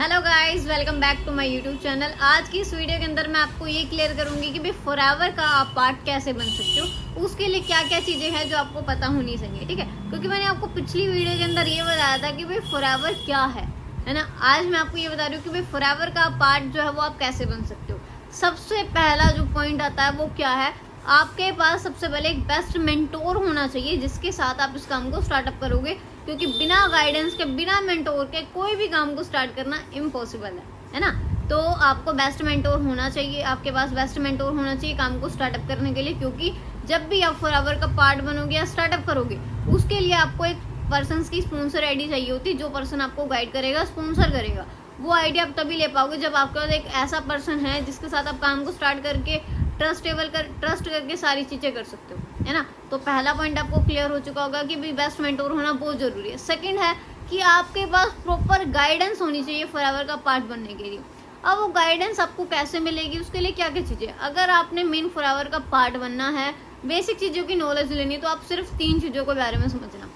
Hello guys, welcome back to my YouTube channel. आज की इस वीडियो के अंदर मैं आपको ये क्लियर करूंगी कि भाई फॉरएवर का आप पार्ट कैसे बन सकते हो, उसके लिए क्या क्या चीज़ें हैं जो आपको पता होनी चाहिए। ठीक है, क्योंकि मैंने आपको पिछली वीडियो के अंदर ये बताया था कि भाई फॉरएवर क्या है ना। आज मैं आपको ये बता रही हूँ कि भाई फॉरएवर का पार्ट जो है वो आप कैसे बन सकते हो। सबसे पहला जो पॉइंट आता है वो क्या है, आपके पास सबसे पहले एक बेस्ट मेंटोर होना चाहिए जिसके साथ आप इस काम को स्टार्टअप करोगे, क्योंकि बिना गाइडेंस के, बिना मेंटोर के कोई भी काम को स्टार्ट करना इम्पॉसिबल है ना। तो आपको बेस्ट मेंटोर होना चाहिए, आपके पास बेस्ट मेंटोर होना चाहिए काम को स्टार्टअप करने के लिए, क्योंकि जब भी आप फॉरएवर का पार्ट बनोगे या स्टार्टअप करोगे उसके लिए आपको एक पर्सन की स्पॉन्सर आईडी चाहिए होती है। जो पर्सन आपको गाइड करेगा, स्पॉन्सर करेगा, वो आईडी आप तभी ले पाओगे जब आपके पास एक ऐसा पर्सन है जिसके साथ आप काम को स्टार्ट करके ट्रस्ट करके सारी चीज़ें कर सकते हो, है ना। तो पहला पॉइंट आपको क्लियर हो चुका होगा कि भी बेस्ट मेंटोर होना बहुत ज़रूरी है। सेकंड है कि आपके पास प्रॉपर गाइडेंस होनी चाहिए फॉरएवर का पार्ट बनने के लिए। अब वो गाइडेंस आपको कैसे मिलेगी, उसके लिए क्या क्या चीज़ें, अगर आपने मेन फॉरएवर का पार्ट बनना है, बेसिक चीज़ों की नॉलेज लेनी, तो आप सिर्फ 3 चीज़ों के बारे में समझना।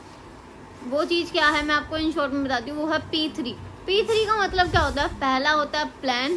वो चीज़ क्या है मैं आपको इन शॉर्ट में बताती हूँ, वो है P3। P3 का मतलब क्या होता है, पहला होता है प्लान,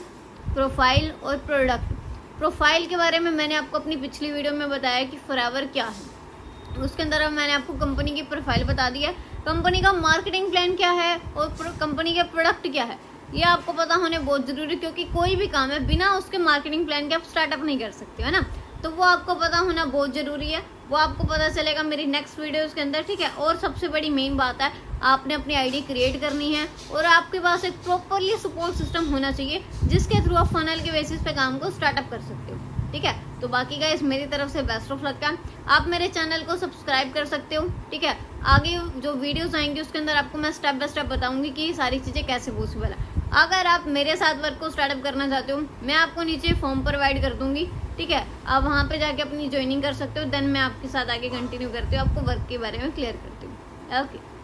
प्रोफाइल और प्रोडक्ट। प्रोफाइल के बारे में मैंने आपको अपनी पिछली वीडियो में बताया कि फॉरएवर क्या है। उसके अंदर अब मैंने आपको कंपनी की प्रोफाइल बता दी है, कंपनी का मार्केटिंग प्लान क्या है और कंपनी के प्रोडक्ट क्या है, ये आपको पता होने बहुत ज़रूरी है, क्योंकि कोई भी काम है बिना उसके मार्केटिंग प्लान के आप स्टार्टअप नहीं कर सकते, है ना। तो वो आपको पता होना बहुत ज़रूरी है, वो आपको पता चलेगा मेरी नेक्स्ट वीडियोज़ के अंदर, ठीक है। और सबसे बड़ी मेन बात है, आपने अपनी आईडी क्रिएट करनी है और आपके पास एक प्रॉपरली सपोर्ट सिस्टम होना चाहिए जिसके थ्रू आप फनल के बेसिस पे काम को स्टार्टअप कर सकते हो, ठीक है। तो बाकी गाइस मेरी तरफ से बेस्ट ऑफ लक का, आप मेरे चैनल को सब्सक्राइब कर सकते हो, ठीक है। आगे जो वीडियोस आएंगी उसके अंदर आपको मैं स्टेप बाय स्टेप बताऊंगी कि ये सारी चीज़ें कैसे पॉसिबल है। अगर आप मेरे साथ वर्क को स्टार्टअप करना चाहते हो, मैं आपको नीचे फॉर्म प्रोवाइड कर दूंगी, ठीक है। आप वहाँ पे जाके अपनी ज्वाइनिंग कर सकते हो, देन मैं आपके साथ आगे कंटिन्यू करती हूँ, आपको वर्क के बारे में क्लियर करती हूँ। ओके।